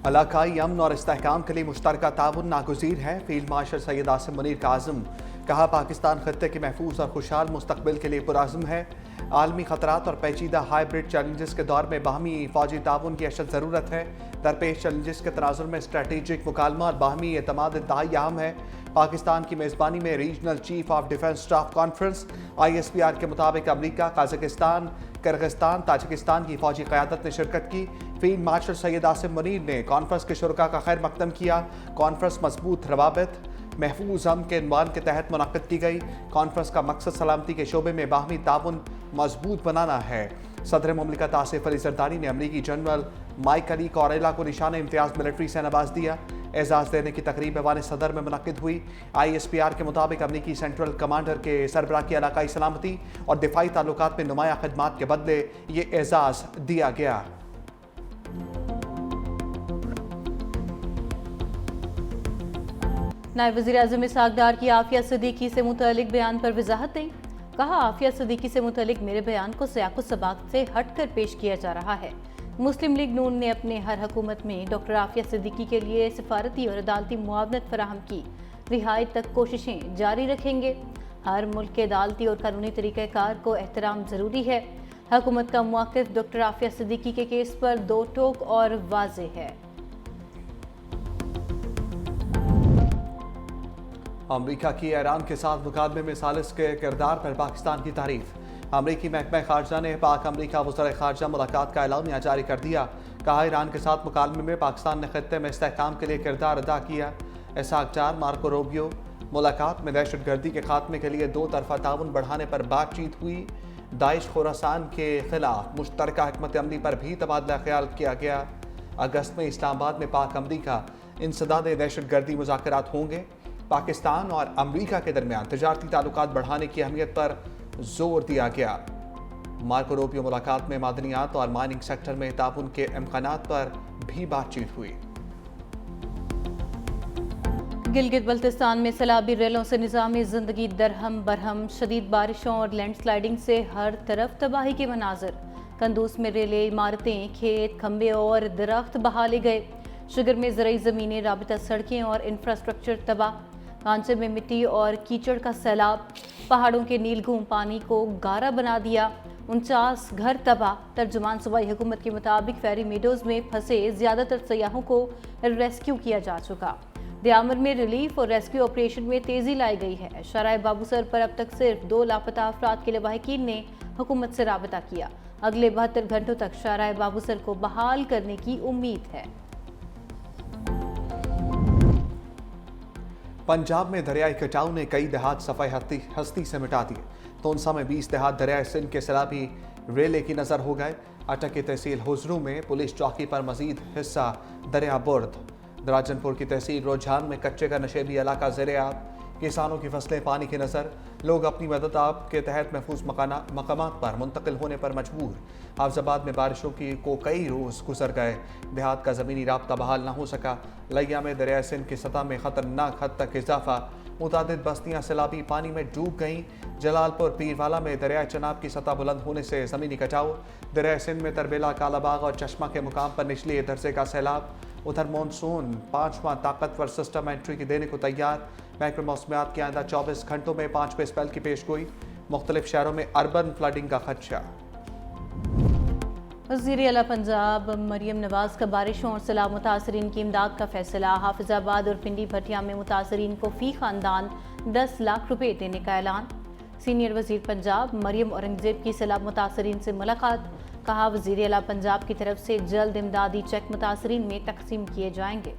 इलाकाई अमन और इस्तेहकाम के लिए मुश्तरका ताउन नागुज़ीर है। फील्ड मार्शल सैयद आसिम मुनीर का आज़म कहा, पाकिस्तान खत्ते के महफूज और खुशहाल मुस्तकबिल के लिए पुरअज़्म है। आलमी ख़तरात और पेचीदा हाइब्रिड चैलेंजेस के दौर में बाहमी फ़ौजी ताउन की अशद ज़रूरत है। दरपेश चैलेंजेस के तनाजुर में स्ट्रेटेजिक मुकालमा और बाहमी एतमाद इंतहाई अहम है। पाकिस्तान की मेज़बानी में regional chief of defence staff conference ISPR के मुताबिक अमरीका, कजाकिस्तान, किर्गिस्तान, ताजिकिस्तान की फ़ौजी क़यादत ने शिरकत की। फील्ड मार्शल सैयद आसिम मुनीर ने कॉन्फ्रेंस के शुरका का खैर मकदम किया। कॉन्फ्रेंस मजबूत रवाबित महफूज अमन के इन्वान के तहत मुनक़्क़िद की गई। कॉन्फ्रेंस का मकसद सलामती के शोबे में बाहमी ताउन मजबूत बनाना है। सदर मुमलिकत आसिफ अली ज़रदारी ने अमरीकी जनरल माइक अली कॉरेला को निशान इम्तियाज़ मिलिट्री से नवाज दिया। एजाज़ देने की तकरीब ऐवान सदर में मुनक़्क़िद हुई। ISPR के मुताबिक अमरीकी सेंट्रल कमांडर के सरबराह की इलाकाई सलामती और दिफाई ताल्लुकात में नुमाया खदमात के बदले ये एजाज़ दिया गया। नायब वज़ीर-ए-आज़म इसहाक़ डार की आफिया सिद्दीकी से मुतल्लिक़ बयान पर वज़ाहत दी। कहा, आफिया सिद्दीकी से मुतल्लिक़ मेरे बयान को सियाक़ो सबाक़ से हट कर पेश किया जा रहा है। मुस्लिम लीग नून ने अपने हर हुकूमत में डॉक्टर आफिया सिद्दीकी के लिए सिफारती और अदालती मुआवनत फराहम की। रिहाई तक कोशिशें जारी रखेंगे। हर मुल्क के अदालती और कानूनी तरीक़ाकार को एहतराम ज़रूरी है। हुकूमत का मौक़िफ़ डॉक्टर आफिया सिद्दीकी के केस पर दो टोक और वाज़ेह है। अमरीका की ईरान के साथ मुकादमे में सालिस के किरदार पर पाकिस्तान की तारीफ। अमरीकी महकमा खारजा ने पाक अमरीका वज़ीर खारजा मुलाकात का एलामिया जारी कर दिया। कहा, ईरान के साथ मुकाबले में पाकिस्तान ने खत्ते में इस्तेहकाम के लिए किरदार अदा किया। इसहाक़ डार मार्को रूबियो मुलाकात में दहशतगर्दी के खात्मे के लिए दो तरफा ताउन बढ़ाने पर बातचीत हुई। दाइश खोरासान के खिलाफ मुश्तरका हिकमत अमली पर भी तबादला ख्याल किया गया। अगस्त में इस्लामाबाद में पाक अमरीका इंसदाद दहशतगर्दी मुज़ाकरात होंगे। पाकिस्तान और अमरीका के दरमियान तजारती ताल्लुकात बढ़ाने की अहमियत पर जोर दिया गया। मार्को रूबियो मुलाकात में मादनियात और माइनिंग सेक्टर में ताउन के इम्कानात पर भी बातचीत हुई। गिलगित बल्तिस्तान में सैलाबी रेलों से निज़ामी ज़िंदगी दरहम बरहम। शदीद बारिशों और लैंडस्लाइडिंग से हर तरफ तबाही के मनाजर। कंदूस में रेलें, इमारतें, खेत, खंबे और दरख्त बहा ले गए। शुगर में ज़रई ज़मीनें, राबिता सड़कें और इंफ्रास्ट्रक्चर तबाह। कांचे में मिट्टी और कीचड़ का सैलाब। पहाड़ों के नीलघूम पानी को गारा बना दिया। 49 घर तबाह। तर्जुमान सूबाई हुकूमत के मुताबिक फेरी मीडोज़ में फंसे ज़्यादातर सयाहों को रेस्क्यू किया जा चुका। दयामर में रिलीफ और रेस्क्यू ऑपरेशन में तेज़ी लाई गई है। शराय बाबूसर पर अब तक सिर्फ 2 लापता अफराद के लवाहिकीन ने हुकूमत से राबता किया। अगले 72 घंटों तक शराय बाबूसर को बहाल करने की उम्मीद है। पंजाब में दरियाई कटाव ने कई देहात सफ़ाई हस्ती से मिटा दिए। तोनसा में 20 देहात दरियाई सिंध के सैलाबी रेले की नज़र हो गए। अटक की तहसील हुजरू में पुलिस चौकी पर मजीद हिस्सा दरिया बुर्द। दराजनपुर की तहसील रोजान में कच्चे का नशेबी इलाका ज़ेर-ए-आब। किसानों की फसलें पानी की नज़र। लोग अपनी मदद आप के तहत महफूज मकामात पर मुंतकिल होने पर मजबूर। हाफिजाबाद में बारिशों को कई रोज़ गुजर गए। देहात का ज़मीनी राब्ता बहाल न हो सका। लिया में दरिया सिंध की सतह में ख़तरनाक हद तक इजाफा। मुतादिद बस्तियाँ सैलाबी पानी में डूब गईं। जलालपुर पीरवाला में दरिया चनाब की सतह बुलंद होने से ज़मीनी कटाव। दरिया सिंध में तरबेला, कालाबाग और चश्मा के मुकाम पर निचली दर्जे का सैलाब। उधर मानसून 5वां ताकतवर सिस्टम एंट्री की देने को तैयार। महकमा मौसमियात के आइंदा 24 घंटों में 5वें स्पेल की पेशगोई। मुख्तलिफ शहरों में अर्बन फ्लडिंग का खदशा। वज़ीर आला पंजाब मरियम नवाज का बारिशों और सैलाब मुतासरीन की इमदाद का फैसला। हाफिजाबाद और पिंडी भटिया में मुतासरीन को फी खानदान 10 लाख रुपए देने का ऐलान। सीनियर वज़ीर पंजाब मरियम औरंगजेब की सैलाब मुतासरीन से मुलाकात। कहा, वज़ीर आला पंजाब की तरफ से जल्द इमदादी चेक मुतासरीन में तकसीम किए जाएंगे।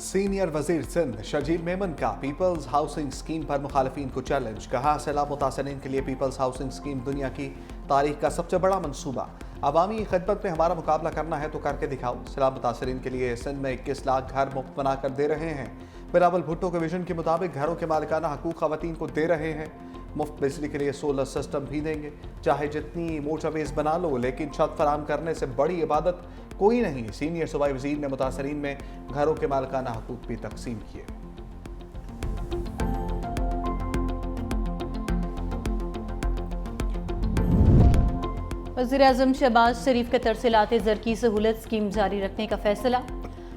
सीनियर वजीर सिंध शजील मेमन का पीपल्स हाउसिंग स्कीम पर मुखालफीन को चैलेंज। कहा, सैलाब मुतासरीन के लिए पीपल्स हाउसिंग स्कीम दुनिया की तारीख का सबसे बड़ा मनसूबा। अवामी खिदमत में हमारा मुकाबला करना है तो करके दिखाओ। सैलाब मुतासरीन के लिए सिंध में 21 लाख घर मुफ्त बना कर दे रहे हैं। बिलावल भुट्टो के विजन के मुताबिक घरों के मालिकाना हकूक खवातीन को दे रहे हैं। मुफ्त बिजली के लिए सोलर सिस्टम भी देंगे। चाहे जितनी मोटरवेज बना लो, लेकिन छत फराम करने से बड़ी इबादत कोई नहीं। सीनियर सूबाई वजीर ने मुतासरीन में घरों के मालिकाना हकूक भी तकसीम किए। वज़ीर-ए-आज़म शहबाज शरीफ के तरस-ए-लाते ज़र की सहूलत स्कीम जारी रखने का फैसला।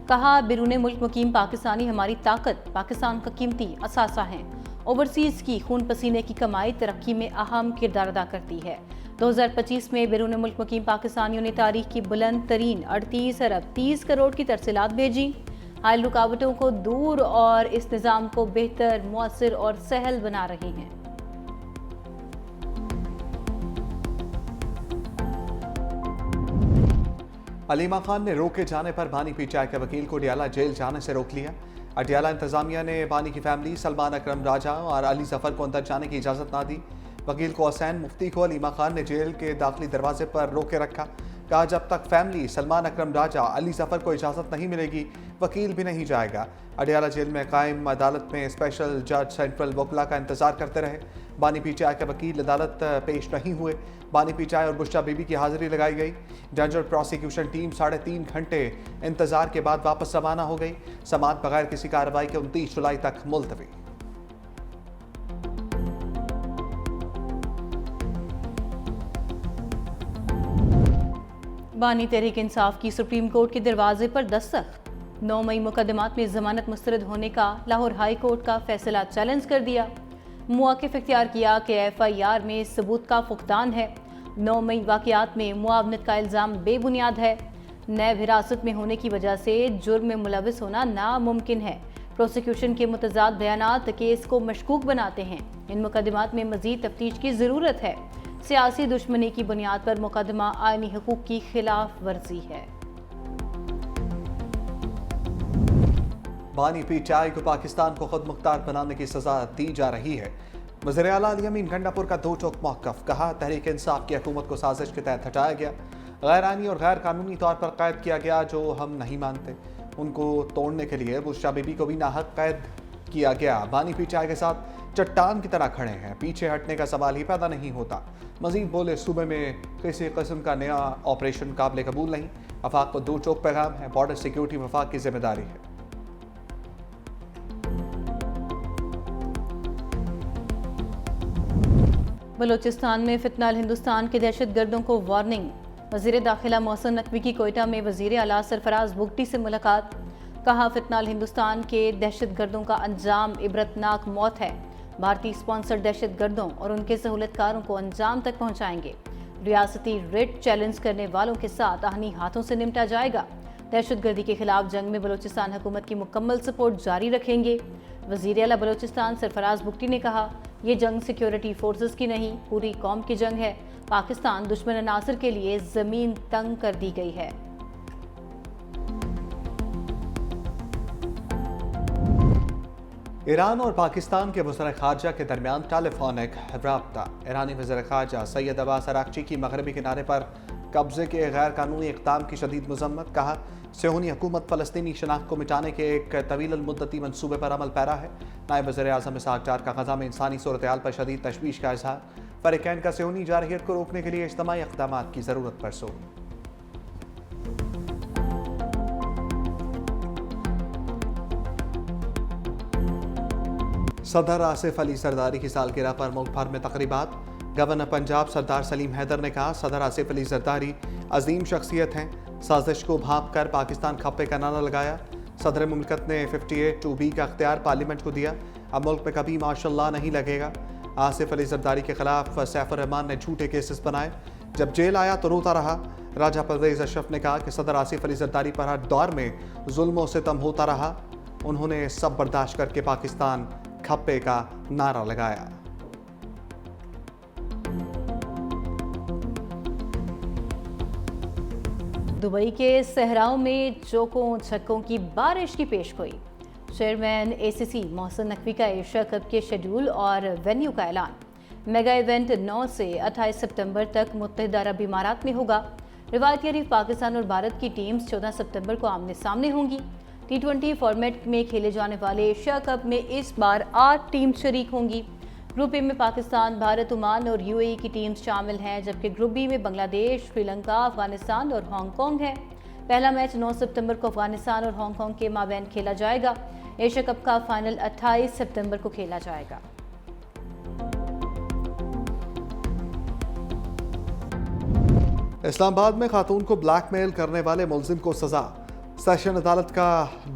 कहा, बिरूने मुल्क मुकीम पाकिस्तानी हमारी ताकत, पाकिस्तान का कीमती असासा हैं। ओवरसीज़ की खून पसीने की कमाई तरक्की में अहम किरदार अदा करती है। 2025 में बिरूने मुल्क मुकीम पाकिस्तानियों ने तारीख की बुलंद तरीन 38 अरब 30 करोड़ की तरसीलात भेजी। हाल रुकावटों को दूर और इस निज़ाम को बेहतर, मुअस्सर और सहल बना रही हैं। अलीमा खान ने रोके जाने पर बानी पीटीआई के वकील को अडियाला जेल जाने से रोक लिया। अडियाला इंतजामिया ने बानी की फैमिली सलमान अकरम राजा और अली जफर को अंदर जाने की इजाज़त ना दी। वकील को हुसैन मुफ्ती को अलीमा खान ने जेल के दाखिली दरवाजे पर रोके रखा। कहा, जब तक फैमिली सलमान अकरम राजा अली जफर को इजाज़त नहीं मिलेगी वकील भी नहीं जाएगा। अडियाला जेल में कायम अदालत में स्पेशल जज सेंट्रल वकला का इंतजार करते रहे। बानी पीटीआई के वकील अदालत पेश नहीं हुए। बानी पीटीआई और बुशरा बीबी की हाजिरी लगाई गई। जज और प्रोसिक्यूशन टीम 3.5 घंटे इंतजार के बाद वापस रवाना हो गई। समाअत बगैर किसी कार्रवाई के 29 जुलाई तक मुलतवी। बानी तहरीक इंसाफ की सुप्रीम कोर्ट के दरवाजे पर दस्तक। 9 मई मुकदमात में जमानत मुस्तरद होने का लाहौर हाई कोर्ट का फैसला चैलेंज कर दिया। मुआकिफ इख्तियार किया कि FIR में सबूत का फुकदान है। 9 मई वाक़यात में मुआवनत का इल्ज़ाम बेबुनियाद है। नैब हिरासत में होने की वजह से जुर्म में मुलविस होना नामुमकिन है। प्रोसिक्यूशन के मुतज़ाद बयानात केस को मशकूक बनाते हैं। इन मुकदमात में मज़ीद तफ्तीश की ज़रूरत है। सियासी दुश्मनी की बुनियाद पर मुकदमा आईनी हकूक़ की खिलाफ वर्जी है। बानी पीटीआई को पाकिस्तान को खुद मुख्तार बनाने की सजा दी जा रही है। वज़ीर आला अली अमीन गंडापुर का दो टोक मौक़िफ़। कहा, तहरीक इंसाफ की हुकूमत को साजिश के तहत हटाया गया, गैर आईनी और गैर कानूनी तौर पर कैद किया गया, जो हम नहीं मानते। उनको तोड़ने के लिए बुशरा बीबी को भी नाहक कैद किया गया। बानी पीटीआई के साथ चट्टान की तरह खड़े हैं, पीछे हटने का सवाल ही पैदा नहीं होता। मजीद बोले, सूबे में किसी किस्म का नया ऑपरेशन काबिल कबूल नहीं। वफाक को दो टोक पैगाम है, बॉर्डर सिक्योरिटी वफाक की जिम्मेदारी है। बलोचिस्तान में फितनाल हिंदुस्तान के दहशत गर्दों को वार्निंग। वज़ीर दाखिला मोहसिन नकवी की कोयटा में वज़ीर आला सरफराज बुगटी से मुलाकात। कहा, फितनाल हिंदुस्तान के दहशत गर्दों का अंजाम इबरतनाक मौत है। भारतीय स्पॉन्सर दहशत गर्दों और उनके सहूलतकारों को अंजाम तक पहुँचाएंगे। रियासती रिट चैलेंज करने वालों के साथ आहनी हाथों से निपटा जाएगा। दहशत गर्दी के खिलाफ जंग में बलोचिस्तान हुकूमत की मुकम्मल सपोर्ट जारी रखेंगे। वज़ीर आला बलोचिस्तान सरफराज बुगटी ने कहा, ये जंग सिक्योरिटी फोर्सेस की नहीं, पूरी कौम की जंग है। पाकिस्तान दुश्मन अनासर के लिए ज़मीन तंग कर दी गई है। ईरान और पाकिस्तान के वज़ीर ख़ारजा के दरमियान टेलीफोनिक राब्ता। ईरानी वज़ीर ख़ारजा सैयद अब्बास अराक़ची की मगरबी किनारे पर कब्ज़े के गैर कानूनी इक़दाम की शदीद मज़म्मत। कहा, सियोनी हुकूमत फ़लस्तीनी शनाख्त को मिटाने के एक तवील मुद्दती मनसूबे पर अमल पैरा है। नायब वज़ीर आज़म इसहाक़ डार का ग़ज़ा में इंसानी सूरत हाल पर शदीद तशवीश का इज़हार। फ़रीक़ैन का सियोनी जारहियत को रोकने के लिए इज्तिमाई इक़दामात की ज़रूरत पर जोर। सदर आसिफ अली जरदारी की सालगिरह पर मुल्क भर में तक़रीबात। गवर्नर पंजाब सरदार सलीम हैदर ने कहा, सदर आसिफ अली जरदारी अजीम शख्सियत हैं। साजिश को भांप कर पाकिस्तान खप्पे का नारा लगाया। सदर मुमलिकत ने 58(2)B का अख्तियार पार्लियामेंट को दिया। अब मुल्क में कभी माशाअल्लाह नहीं लगेगा। आसिफ अली जरदारी के खिलाफ सैफुर रहमान ने झूठे केसेस बनाए, जब जेल आया तो रोता रहा। राजा परवेज अशरफ ने कहा कि सदर आसिफ अली जरदारी पर हर दौर में जुल्म और सितम होता रहा, उन्होंने सब बर्दाश्त करके पाकिस्तान खप्पे का नारा लगाया। दुबई के सहराओं में चौकों छक्कों की बारिश की पेशगोई। चेयरमैन ACC मोहसिन नकवी का एशिया कप के शेड्यूल और वेन्यू का ऐलान। मेगा इवेंट 9 से 28 सितंबर तक मुत्तहिदा अरब इमारात में होगा। रिवायती हरीफ पाकिस्तान और भारत की टीम्स 14 सितंबर को आमने सामने होंगी। T20 फॉर्मेट में खेले जाने वाले एशिया कप में इस बार 8 टीम शरीक होंगी। ग्रुप ए में पाकिस्तान, भारत, ओमान और UAE की टीम्स शामिल हैं, जबकि ग्रुप बी में बांग्लादेश, श्रीलंका, अफगानिस्तान और हांगकांग है। पहला मैच 9 सितंबर को अफगानिस्तान और हांगकांग के माबैन खेला जाएगा। एशिया कप का फाइनल 28 सितंबर को खेला जाएगा। इस्लामाबाद में खातून को ब्लैकमेल करने वाले मुलजिम को सजा। सेशन अदालत का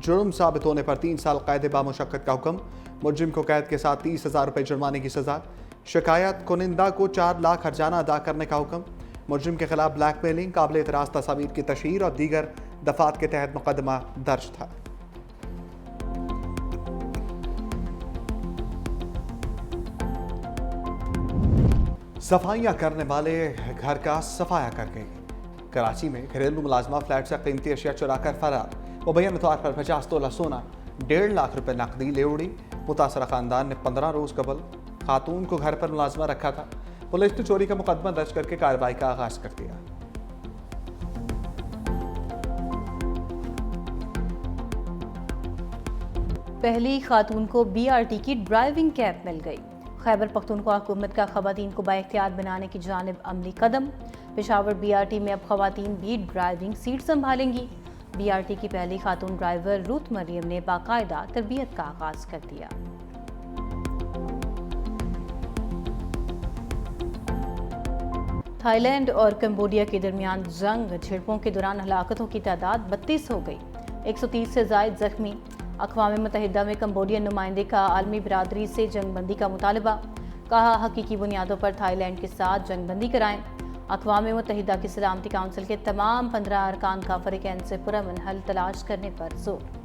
जुर्म साबित होने पर 3 साल कैद बामुशक्कत का हुक्म। मुलजिम को कैद के साथ 30,000 रुपये जुर्माने की सजा। शिकायत कुनिंदा को 4 लाख हर्जाना अदा करने का हुक्म। मुलजिम के खिलाफ ब्लैकमेलिंग, काबिल एतराज़ तस्वीर की तशहीर और दीगर दफात के तहत मुकदमा दर्ज था। सफाइयाँ करने वाले घर का सफाया कर गए। कराची में घरेलू मुलाजमा फ्लैट से कीमती अशिया चुरा कर फरार। मुबैन तौर पर 50 तोला सोना, 1.5 लाख रुपए नकदी ले उड़ी। मुतासरा खानदान ने 15 रोज कबल खातून को घर पर मुलाजमा रखा था। पुलिस ने चोरी का मुकदमा दर्ज करके कार्रवाई का आगाज कर दिया। पहली खातून को BRT की ड्राइविंग कैब मिल गई। खैबर पख्तूनख्वा हुकूमत का खवातीन को बाइख्तियार बनाने की जानिब अमली कदम। पेशावर BRT में अब खवातीन भी ड्राइविंग सीट संभालेंगी। BRT की पहली खातून ड्राइवर रूथ मरियम ने बाकायदा तरबियत का आगाज कर दिया। थाईलैंड और कंबोडिया के दरमियान जंग झड़पों के दौरान हलाकतों की तादाद 32 हो गई। 130 से जायद जख्मी। अक़वाम मुत्तहिदा में कंबोडियन नुमाइंदे का आलमी बिरादरी से जंगबंदी का मुतालबा। कहा, हकीकी बुनियादों पर थाईलैंड के साथ जंगबंदी कराएं। अक़वाम मुत्तहिदा की सलामती काउंसिल के तमाम 15 अरकान का फ़रीक़ैन से पुरअमन हल तलाश करने पर जोर।